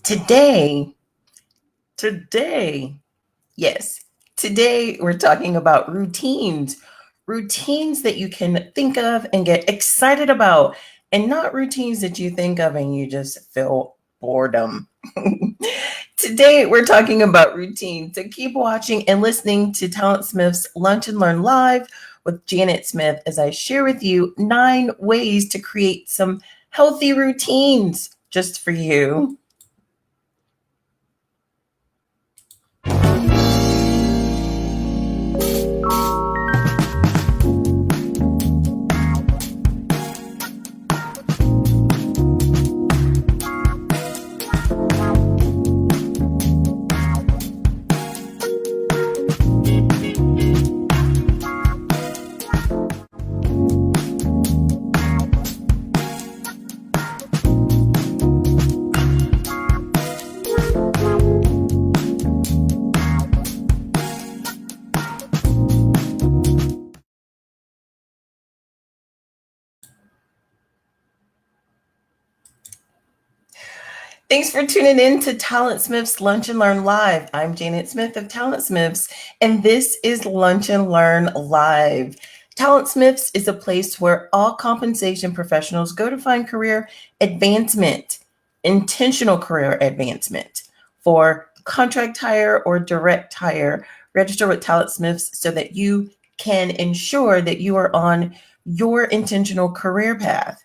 Today, yes, today we're talking about routines that you can think of and get excited about, and not routines that you think of and you just feel boredom. Today we're talking about routines. So keep watching and listening to TalentSmiths Lunch and Learn Live with Janet Smith as I share with you 9 ways to create some healthy routines just for you. Thanks for tuning in to TalentSmiths Lunch and Learn Live. I'm Janet Smith of TalentSmiths, and this is Lunch and Learn Live. TalentSmiths is a place where all compensation professionals go to find career advancement, intentional career advancement for contract hire or direct hire. Register with TalentSmiths so that you can ensure that you are on your intentional career path.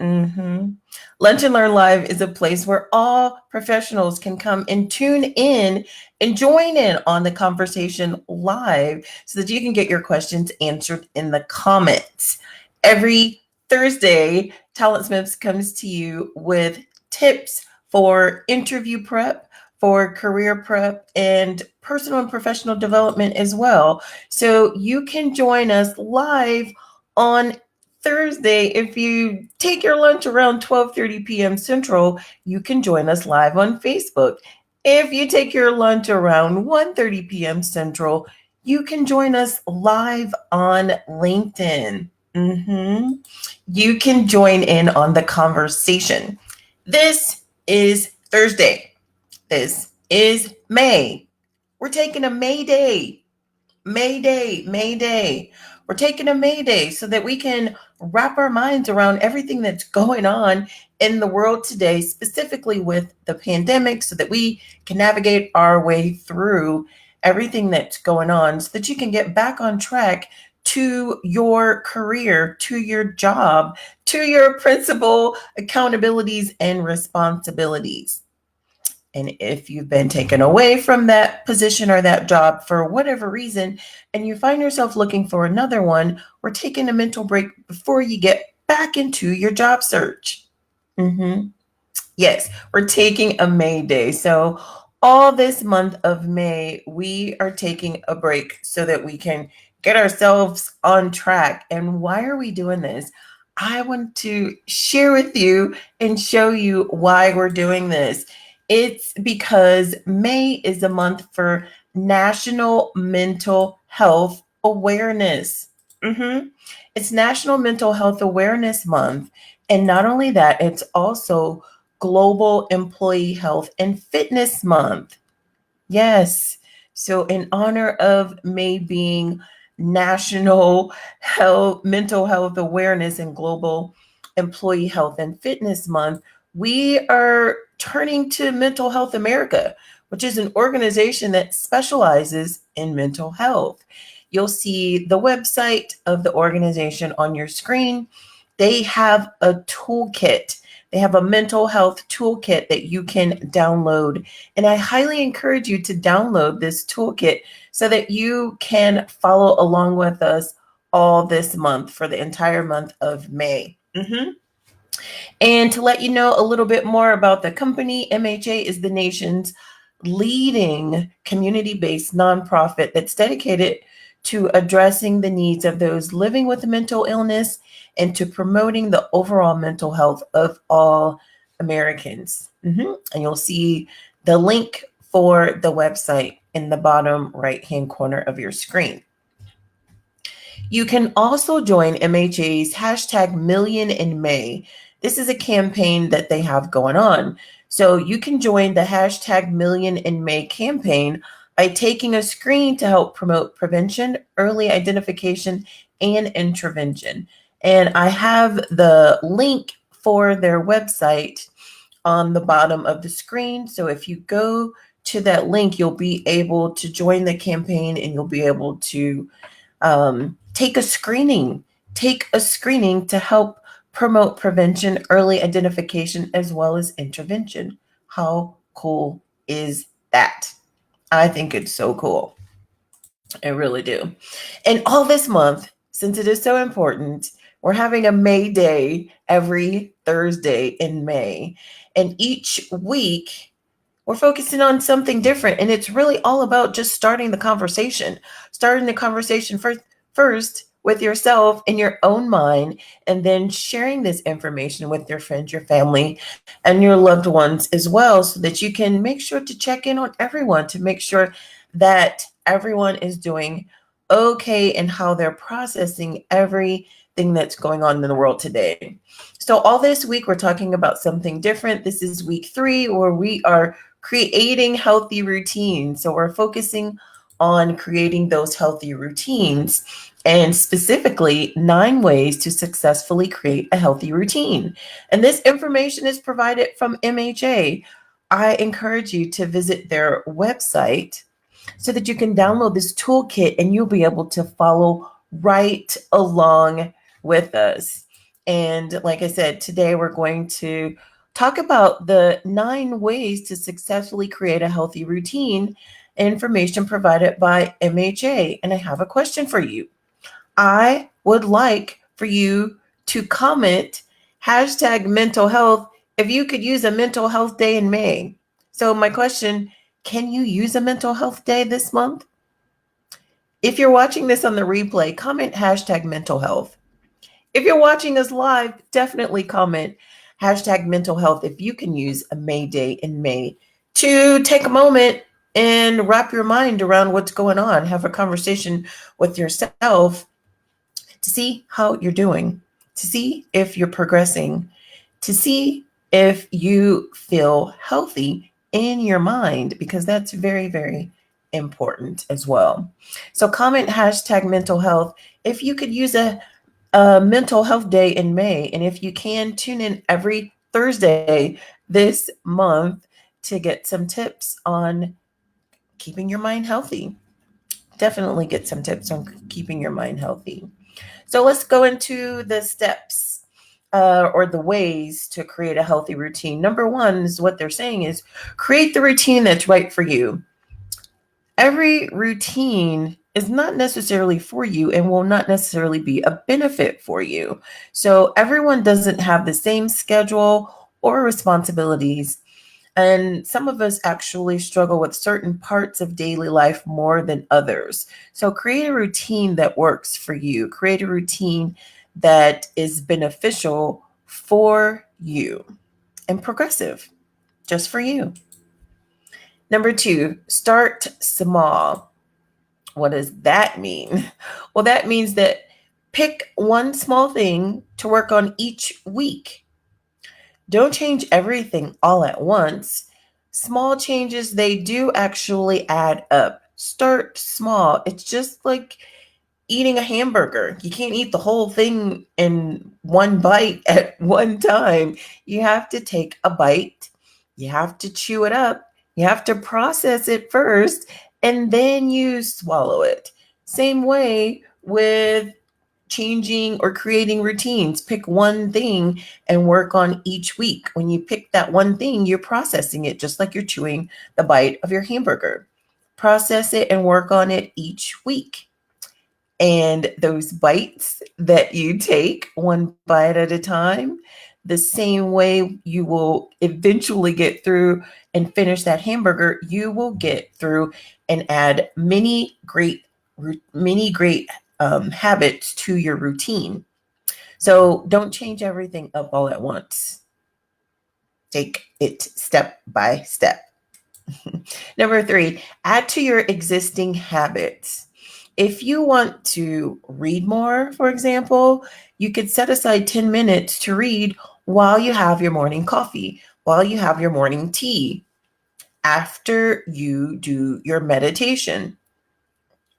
Lunch and Learn Live is a place where all professionals can come and tune in and join in on the conversation live so that you can get your questions answered in the comments. Every Thursday, TalentSmiths comes to you with tips for interview prep, for career prep, and personal and professional development as well. So you can join us live on Thursday. If you take your lunch around 12:30 p.m. Central, you can join us live on Facebook. If you take your lunch around 1:30 p.m. Central, you can join us live on LinkedIn. You can join in on the conversation. This is Thursday. This is May. We're taking a May Day. May Day. We're taking a May Day so that we can wrap our minds around everything that's going on in the world today, specifically with the pandemic, so that we can navigate our way through everything that's going on so that you can get back on track to your career, to your job, to your principal accountabilities and responsibilities. And if you've been taken away from that position or that job for whatever reason, and you find yourself looking for another one, we're taking a mental break before you get back into your job search. Yes, we're taking a May Day. So all this month of May, we are taking a break so that we can get ourselves on track. And why are we doing this? I want to share with you and show you why we're doing this. It's because May is a month for National Mental Health Awareness. It's National Mental Health Awareness Month. And not only that, it's also Global Employee Health and Fitness Month. Yes. So in honor of May being National Mental Health Awareness and Global Employee Health and Fitness Month, we are turning to Mental Health America, which is an organization that specializes in mental health. You'll see the website of the organization on your screen. They have a toolkit. They have a mental health toolkit that you can download. And I highly encourage you to download this toolkit so that you can follow along with us all this month for the entire month of May. And to let you know a little bit more about the company, MHA is the nation's leading community-based nonprofit that's dedicated to addressing the needs of those living with mental illness and to promoting the overall mental health of all Americans. And you'll see the link for the website in the bottom right-hand corner of your screen. You can also join MHA's hashtag Million in May. This is a campaign that they have going on. So you can join the hashtag Million in May campaign by taking a screen to help promote prevention, early identification, and intervention. And I have the link for their website on the bottom of the screen. So if you go to that link, you'll be able to join the campaign and you'll be able to take a screening. Take a screening to help promote prevention, early identification, as well as intervention. How cool is that? I think it's so cool. I really do. And all this month, since it is so important, we're having a May Day every Thursday in May. And each week, we're focusing on something different. And it's really all about just starting the conversation first with yourself in your own mind, and then sharing this information with your friends, your family, and your loved ones as well, so that you can make sure to check in on everyone to make sure that everyone is doing okay and how they're processing everything that's going on in the world today. So, all this week, we're talking about something different. This is week 3, where we are creating healthy routines. So, we're focusing on creating those healthy routines, and specifically 9 ways to successfully create a healthy routine. And this information is provided from MHA. I encourage you to visit their website so that you can download this toolkit and you'll be able to follow right along with us. And like I said, today we're going to talk about the 9 ways to successfully create a healthy routine, information provided by MHA. And I have a question for you. I would like for you to comment hashtag mental health if you could use a mental health day in May. So my question, can you use a mental health day this month? If you're watching this on the replay, comment hashtag mental health. If you're watching us live, definitely comment hashtag mental health if you can use a May Day in May to take a moment and wrap your mind around what's going on. Have a conversation with yourself to see how you're doing, to see if you're progressing, to see if you feel healthy in your mind, because that's very, very important as well. So comment hashtag mental health if you could use a mental health day in May. And if you can, tune in every Thursday this month to get some tips on keeping your mind healthy. Definitely get some tips on keeping your mind healthy. So let's go into the steps or the ways to create a healthy routine. Number 1 is what they're saying is create the routine that's right for you. Every routine is not necessarily for you and will not necessarily be a benefit for you. So everyone doesn't have the same schedule or responsibilities. And some of us actually struggle with certain parts of daily life more than others. So create a routine that works for you. Create a routine that is beneficial for you and progressive, just for you. Number 2, start small. What does that mean? Well, that means that pick one small thing to work on each week. Don't change everything all at once. Small changes, they do actually add up. Start small. It's just like eating a hamburger. You can't eat the whole thing in one bite at one time. You have to take a bite. You have to chew it up. You have to process it first, and then you swallow it. Same way with changing or creating routines. Pick one thing and work on each week. When you pick that one thing, you're processing it just like you're chewing the bite of your hamburger. Process it and work on it each week. And those bites that you take, one bite at a time, the same way you will eventually get through and finish that hamburger, you will get through and add many great habits to your routine. So don't change everything up all at once. Take it step by step. Number 3, add to your existing habits. If you want to read more, for example, you could set aside 10 minutes to read while you have your morning coffee. while you have your morning tea, after you do your meditation,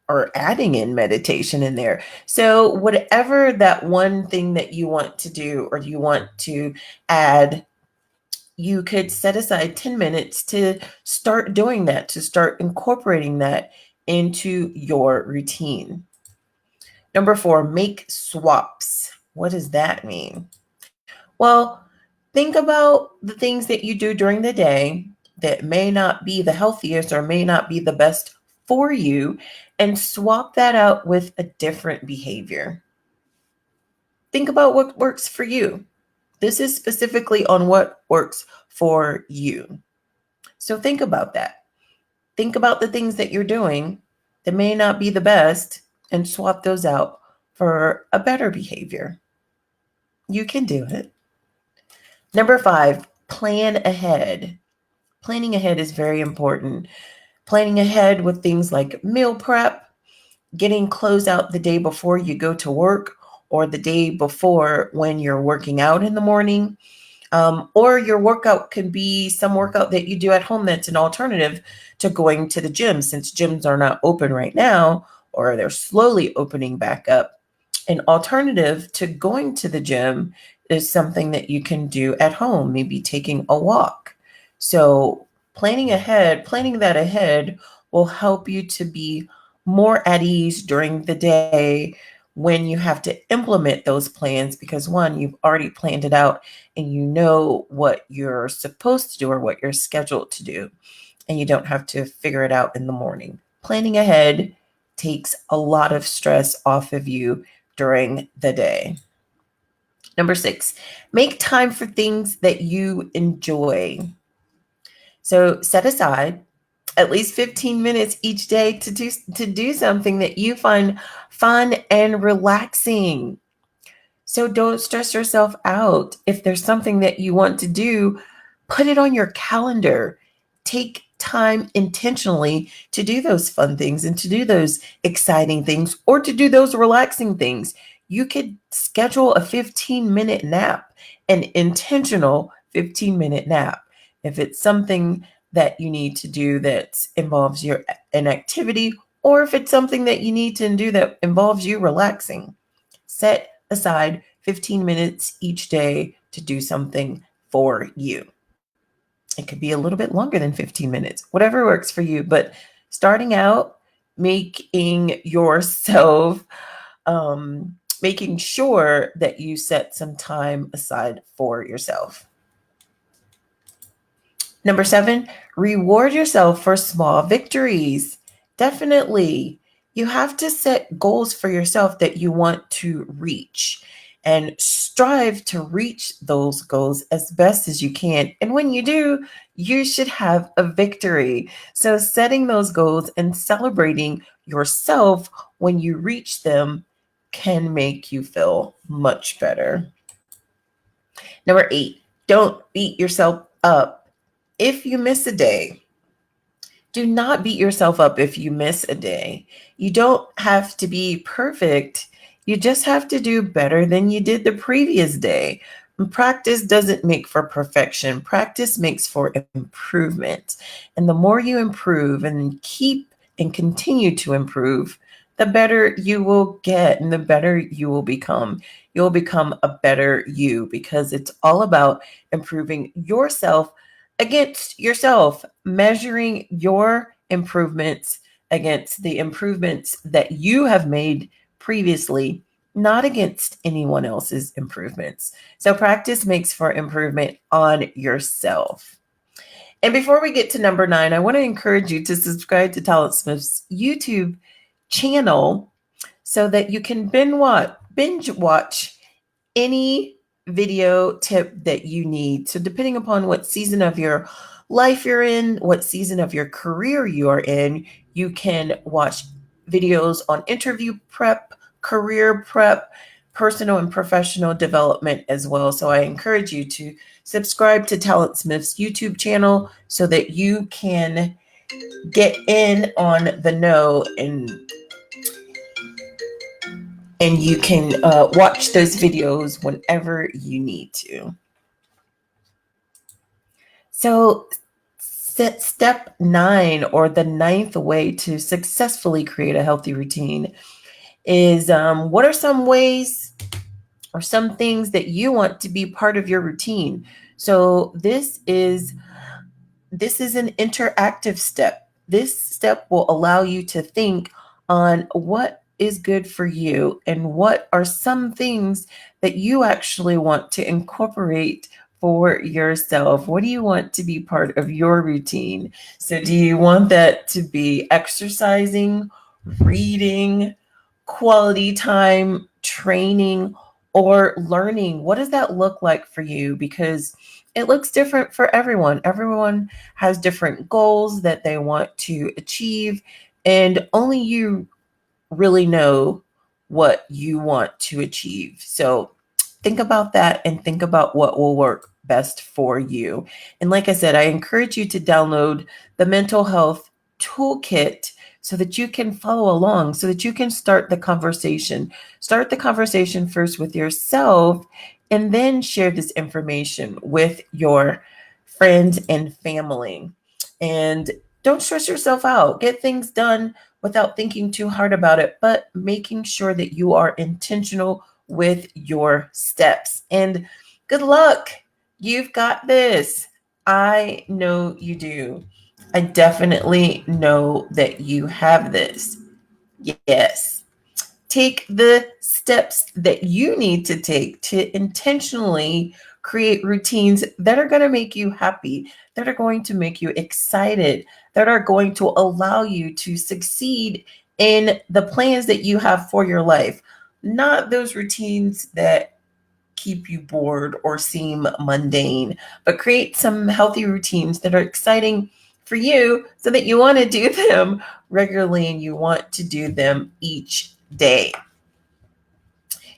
or adding in meditation in there. So whatever that one thing that you want to do or you want to add, you could set aside 10 minutes to start doing that, to start incorporating that into your routine. Number 4, make swaps. What does that mean? Well, think about the things that you do during the day that may not be the healthiest or may not be the best for you, and swap that out with a different behavior. Think about what works for you. This is specifically on what works for you. So think about that. Think about the things that you're doing that may not be the best and swap those out for a better behavior. You can do it. Number 5, plan ahead. Planning ahead is very important. Planning ahead with things like meal prep, getting clothes out the day before you go to work or the day before when you're working out in the morning. Or your workout could be some workout that you do at home that's an alternative to going to the gym, since gyms are not open right now or they're slowly opening back up. An alternative to going to the gym is something that you can do at home, maybe taking a walk. So planning that ahead will help you to be more at ease during the day when you have to implement those plans, because one, you've already planned it out and you know what you're supposed to do or what you're scheduled to do, and you don't have to figure it out in the morning. Planning ahead takes a lot of stress off of you during the day. Number 6, make time for things that you enjoy. So set aside at least 15 minutes each day to do something that you find fun and relaxing. So don't stress yourself out. If there's something that you want to do, put it on your calendar. Take time intentionally to do those fun things and to do those exciting things or to do those relaxing things. You could schedule a 15-minute nap, an intentional 15-minute nap. If it's something that you need to do that involves an activity, or if it's something that you need to do that involves you relaxing, set aside 15 minutes each day to do something for you. It could be a little bit longer than 15 minutes, whatever works for you. But starting out, making yourself, making sure that you set some time aside for yourself. Number 7, reward yourself for small victories. Definitely. You have to set goals for yourself that you want to reach and strive to reach those goals as best as you can. And when you do, you should have a victory. So setting those goals and celebrating yourself when you reach them can make you feel much better. Number 8, don't beat yourself up if you miss a day. Do not beat yourself up if you miss a day. You don't have to be perfect. You just have to do better than you did the previous day. Practice doesn't make for perfection. Practice makes for improvement. And the more you improve and keep and continue to improve, the better you will get and the better you will become. You'll become a better you, because it's all about improving yourself against yourself, measuring your improvements against the improvements that you have made previously, not against anyone else's improvements. So practice makes for improvement on yourself. And before we get to number 9, I want to encourage you to subscribe to TalentSmiths YouTube channel so that you can binge watch any video tip that you need. So depending upon what season of your life you're in, what season of your career you are in, you can watch videos on interview prep, career prep, personal and professional development as well. So I encourage you to subscribe to TalentSmiths YouTube channel so that you can get in on the know and you can watch those videos whenever you need to. So, step 9, or the ninth way to successfully create a healthy routine, is what are some ways or some things that you want to be part of your routine? So this is an interactive step. This step will allow you to think on what is good for you and what are some things that you actually want to incorporate for yourself. What do you want to be part of your routine? So, do you want that to be exercising, reading, quality time, training, or learning? What does that look like for you? Because it looks different for everyone. Everyone has different goals that they want to achieve, and only you really know what you want to achieve. So think about that and think about what will work best for you. And like I said, I encourage you to download the mental health toolkit so that you can follow along, so that you can start the conversation. Start the conversation first with yourself and then share this information with your friends and family. And don't stress yourself out. Get things done without thinking too hard about it, but making sure that you are intentional with your steps. And good luck. You've got this. I know you do. I definitely know that you have this. Yes. Take the steps that you need to take to intentionally create routines that are going to make you happy, that are going to make you excited, that are going to allow you to succeed in the plans that you have for your life. Not those routines that keep you bored or seem mundane, but create some healthy routines that are exciting for you so that you want to do them regularly and you want to do them each day.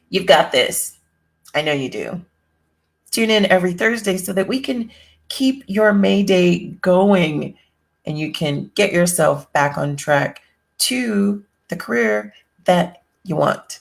You've got this. I know you do. Tune in every Thursday so that we can keep your May Day going and you can get yourself back on track to the career that you want.